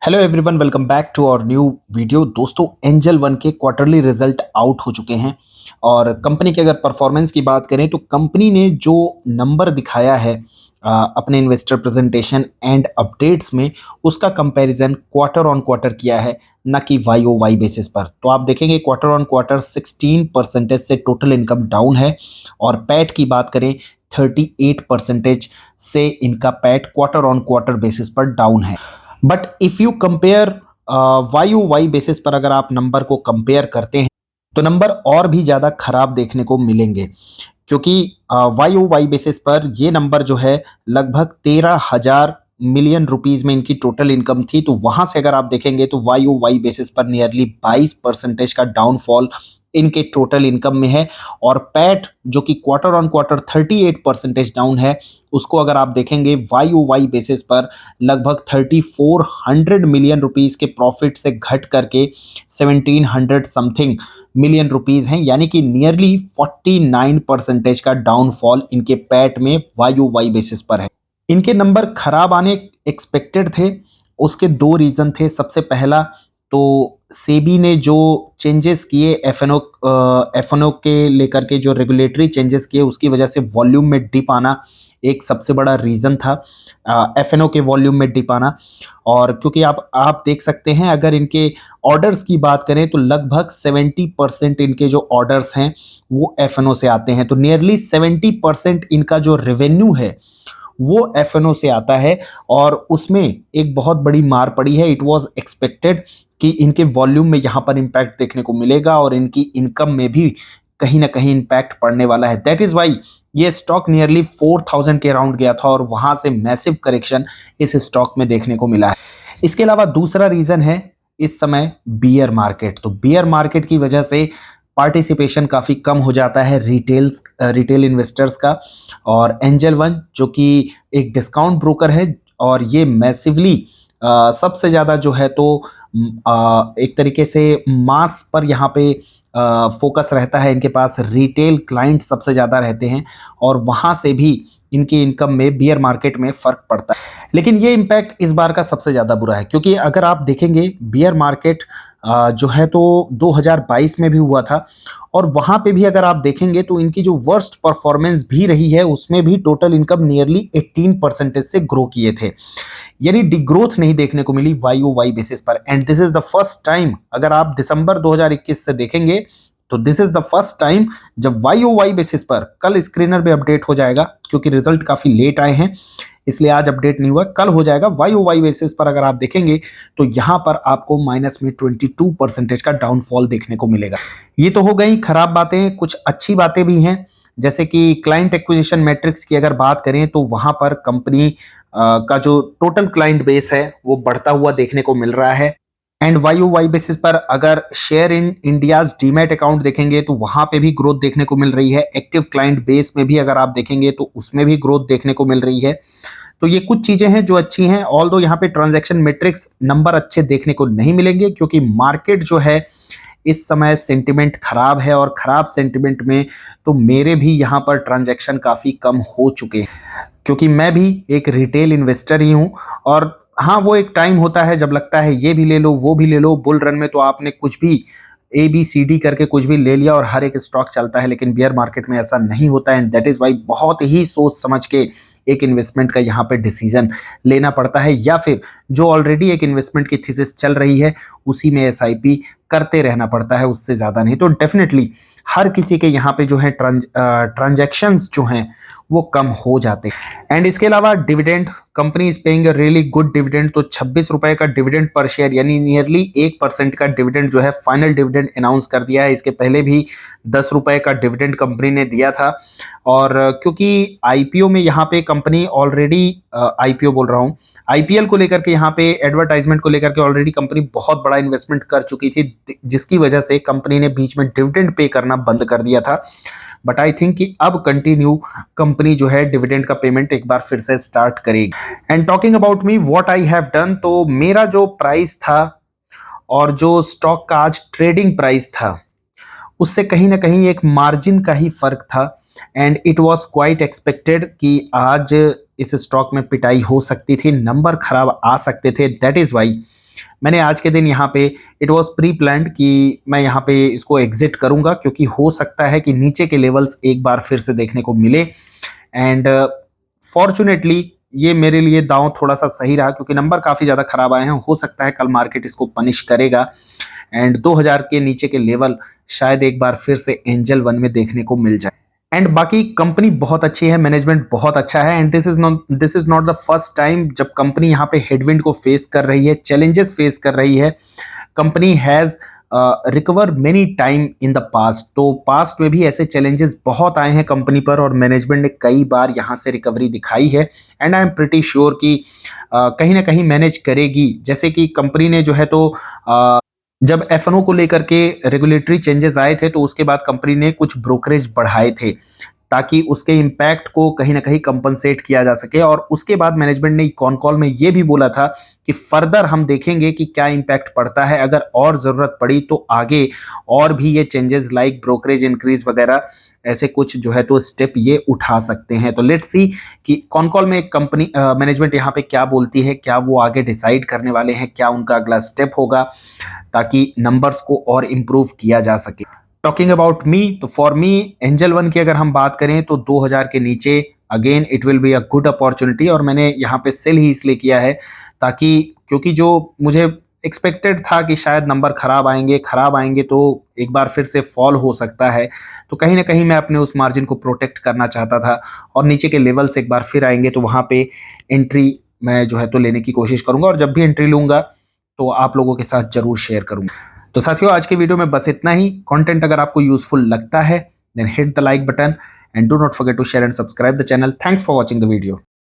Hello everyone, welcome back to our new video. दोस्तों, Angel One के quarterly result out हो चुके हैं और कंपनी के अगर परफॉर्मेंस की बात करें तो कंपनी ने जो नंबर दिखाया है अपने इन्वेस्टर प्रेजेंटेशन एंड अपडेट्स में, उसका कंपैरिजन क्वार्टर ऑन क्वार्टर किया है, ना कि वाई ओ वाई बेसिस पर। तो आप देखेंगे क्वार्टर ऑन क्वार्टर 16% से टोटल इनकम डाउन है और पैट की बात करें 38% से इनका PAT quarter on quarter basis पर डाउन है। But if you compare Y O Y basis पर अगर आप नंबर को कंपेयर करते हैं तो नंबर और भी ज़्यादा खराब देखने को मिलेंगे, क्योंकि वाई ओ वाई बेसिस पर ये नंबर जो है लगभग 13,000 मिलियन रुपीस में इनकी टोटल इनकम थी। तो वहां से अगर आप देखेंगे तो वाई ओ वाई बेसिस पर नियरली 22% का डाउनफॉल इनके टोटल इनकम में है। और पैट जो कि क्वार्टर ऑन क्वार्टर 38% डाउन है, उसको अगर आप देखेंगे वाई ओ वाई बेसिस पर लगभग 3400 मिलियन रुपीस के प्रॉफिट से घट करके 1700 समथिंग मिलियन रुपीस हैं, यानी कि नियरली 49% का डाउनफॉल इनके पैट में वाई ओ वाई बेसिस पर है। इनके नंबर खराब आने एक्सपेक्टेड थे। उसके दो रीजन थे। सबसे पहला तो सेबी ने जो चेंजेस किए एफएनओ के लेकर के, जो रेगुलेटरी चेंजेस किए, उसकी वजह से वॉल्यूम में डिप आना एक सबसे बड़ा रीजन था, एफएनओ के वॉल्यूम में डिप आना। और क्योंकि आप देख सकते हैं, अगर इनके ऑर्डर्स की बात करें तो लगभग 70% इनके जो ऑर्डर्स हैं वो एफएनओ से आते हैं। तो नियरली 70% इनका जो रेवेन्यू है वो एफएनओ से आता है और उसमें एक बहुत बड़ी मार पड़ी है। इट वाज एक्सपेक्टेड कि इनके वॉल्यूम में यहाँ पर इम्पैक्ट देखने को मिलेगा और इनकी इनकम में भी कहीं ना कहीं इम्पैक्ट पड़ने वाला है। दैट इज वाई ये स्टॉक नियरली 4000 के अराउंड गया था और वहां से मैसिव करेक्शन इस स्टॉक में देखने को मिला है। इसके अलावा दूसरा रीजन है इस समय बियर मार्केट। तो बियर मार्केट की वजह से पार्टिसिपेशन काफ़ी कम हो जाता है रिटेल इन्वेस्टर्स का। और एंजल वन जो कि एक डिस्काउंट ब्रोकर है और ये मैसिवली सबसे ज़्यादा जो है तो एक तरीके से मास पर यहाँ पे फोकस रहता है। इनके पास रिटेल क्लाइंट सबसे ज़्यादा रहते हैं और वहाँ से भी इनकी इनकम में बियर मार्केट में फ़र्क पड़ता है। लेकिन ये इम्पैक्ट इस बार का सबसे ज़्यादा बुरा है, क्योंकि अगर आप देखेंगे बियर मार्केट जो है तो 2022 में भी हुआ था और वहाँ पे भी अगर आप देखेंगे तो इनकी जो वर्स्ट परफॉर्मेंस भी रही है उसमें भी टोटल इनकम नियरली 18% से ग्रो किए थे, यानी डिग्रोथ नहीं देखने को मिली वाई ओ वाई बेसिस पर। And this is the first time, अगर आप दिसंबर 2021 से देखेंगे तो this is the first time जब वाई ओ वाई बेसिस पर, कल स्क्रीनर पे अपडेट हो जाएगा क्योंकि रिजल्ट काफी लेट आए हैं इसलिए आज अपडेट नहीं हुआ, कल हो जाएगा। वाई ओ वाई बेसिस पर अगर आप देखेंगे तो यहां पर आपको माइनस में 22% का डाउनफॉल देखने को मिलेगा। ये तो हो गई खराब बातें। कुछ अच्छी बातें भी हैं, जैसे कि क्लाइंट एक्विजिशन मैट्रिक्स की अगर बात करें तो वहां पर कंपनी का जो टोटल क्लाइंट बेस है वो बढ़ता हुआ देखने को मिल रहा है। And Y O Y basis पर अगर share in India's demat account देखेंगे तो वहां पे भी ग्रोथ देखने को मिल रही है। एक्टिव क्लाइंट बेस में भी अगर आप देखेंगे तो उसमें भी ग्रोथ देखने को मिल रही है। तो ये कुछ चीजें हैं जो अच्छी हैं। ऑल्दो यहाँ पे ट्रांजैक्शन मैट्रिक्स नंबर अच्छे देखने को नहीं मिलेंगे क्योंकि मार्केट जो है इस समय सेंटिमेंट खराब है और खराब सेंटिमेंट में तो मेरे भी यहाँ पर ट्रांजैक्शन काफ़ी कम हो चुके हैं, क्योंकि मैं भी एक रिटेल इन्वेस्टर ही हूँ। और हाँ, वो एक टाइम होता है जब लगता है ये भी ले लो वो भी ले लो। बुल रन में तो आपने कुछ भी ए बी सी डी करके कुछ भी ले लिया और हर एक स्टॉक चलता है, लेकिन बियर मार्केट में ऐसा नहीं होता है। एंड दैट इज वाई बहुत ही सोच समझ के एक इन्वेस्टमेंट का यहाँ पे डिसीजन लेना पड़ता है, या फिर जो ऑलरेडी एक इन्वेस्टमेंट की थीसिस चल रही है उसी में एसआईपी करते रहना पड़ता है, उससे ज़्यादा नहीं। तो डेफिनेटली हर किसी के यहाँ पे जो है ट्रांजैक्शंस जो हैं वो कम हो जाते हैं। एंड इसके अलावा dividend, company is paying a really good dividend. तो 26 रुपए का डिविडेंड पर शेयर, यानी नियरली 1% का डिविडेंड जो है फाइनल डिविडेंड अनाउंस कर दिया है। इसके पहले भी 10 रुपए का डिविडेंड कंपनी ने दिया था। और क्योंकि आईपीओ में यहाँ पे कंपनी ऑलरेडी, आईपीओ बोल रहा हूँ, आईपीएल को लेकर के, यहाँ पे एडवर्टाइजमेंट को लेकर के ऑलरेडी कंपनी बहुत बड़ा इन्वेस्टमेंट कर चुकी थी, जिसकी वजह से कंपनी ने बीच में डिविडेंड पे करना बंद कर दिया था। बट आई थिंक कि अब कंटिन्यू कंपनी जो है डिविडेंड का पेमेंट एक बार फिर से स्टार्ट करेगी। And talking about me, what I have done, तो मेरा जो प्राइस था और जो स्टॉक का आज ट्रेडिंग प्राइस था उससे कहीं ना कहीं एक मार्जिन का ही फर्क था। And it was quite expected कि आज इस स्टॉक में पिटाई हो सकती थी, नंबर खराब आ सकते थे। दैट इज वाई मैंने आज के दिन यहाँ पे इट वाज़ प्री प्लान्ड कि मैं यहाँ पे इसको एग्ज़िट करूँगा, क्योंकि हो सकता है कि नीचे के लेवल्स एक बार फिर से देखने को मिले। एंड फॉर्च्यूनेटली ये मेरे लिए दांव थोड़ा-सा सही रहा, क्योंकि नंबर काफ़ी ज़्यादा खराब आए हैं। हो सकता है कल मार्केट इसको पनिश करेगा एंड 2000 के नीचे के लेवल शायद एक बार फिर से एंजल वन में देखने को मिल जाए। एंड बाकी कंपनी बहुत अच्छी है, मैनेजमेंट बहुत अच्छा है and this is not the first time जब कंपनी यहाँ पे हेडविंड को फेस कर रही है, चैलेंजेस फेस कर रही है। Company has recover many time in the past, तो पास्ट में भी ऐसे चैलेंजेस बहुत आए हैं कंपनी पर और मैनेजमेंट ने कई बार यहाँ से रिकवरी दिखाई है। And I am pretty sure कि कहीं ना कहीं मैनेज करेगी। जैसे कि कंपनी ने जो है तो जब एफ को लेकर के रेगुलेटरी चेंजेस आए थे, तो उसके बाद कंपनी ने कुछ ब्रोकरेज बढ़ाए थे ताकि उसके इम्पैक्ट को कहीं ना कहीं कंपनसेट किया जा सके। और उसके बाद मैनेजमेंट ने कॉन कॉल में ये भी बोला था कि फर्दर हम देखेंगे कि क्या इम्पैक्ट पड़ता है, अगर और जरूरत पड़ी तो आगे और भी ये चेंजेस लाइक ब्रोकरेज इंक्रीज वगैरह ऐसे कुछ जो है तो स्टेप ये उठा सकते हैं। तो लेट्स सी कि कॉन कॉल में कंपनी मैनेजमेंट यहाँ पे क्या बोलती है, क्या वो आगे डिसाइड करने वाले हैं, क्या उनका अगला स्टेप होगा ताकि नंबर्स को और इम्प्रूव किया जा सके। टॉकिंग अबाउट मी, तो फॉर मी एंजल वन की अगर हम बात करें तो 2000 के नीचे again it will be a good opportunity. और मैंने यहाँ पे सेल ही इसलिए किया है ताकि, क्योंकि जो मुझे एक्सपेक्टेड था कि शायद नंबर खराब आएंगे तो एक बार फिर से फॉल हो सकता है, तो कहीं ना कहीं मैं अपने उस मार्जिन को प्रोटेक्ट करना चाहता था। और नीचे के लेवल से एक बार फिर आएंगे तो वहाँ पे एंट्री मैं जो है तो लेने की कोशिश करूंगा, और जब भी एंट्री लूंगा तो आप लोगों के साथ जरूर शेयर करूंगा। तो साथियों, आज के वीडियो में बस इतना ही। कंटेंट अगर आपको यूजफुल लगता है then hit the like button and do not forget to share and subscribe the channel. Thanks for watching the video.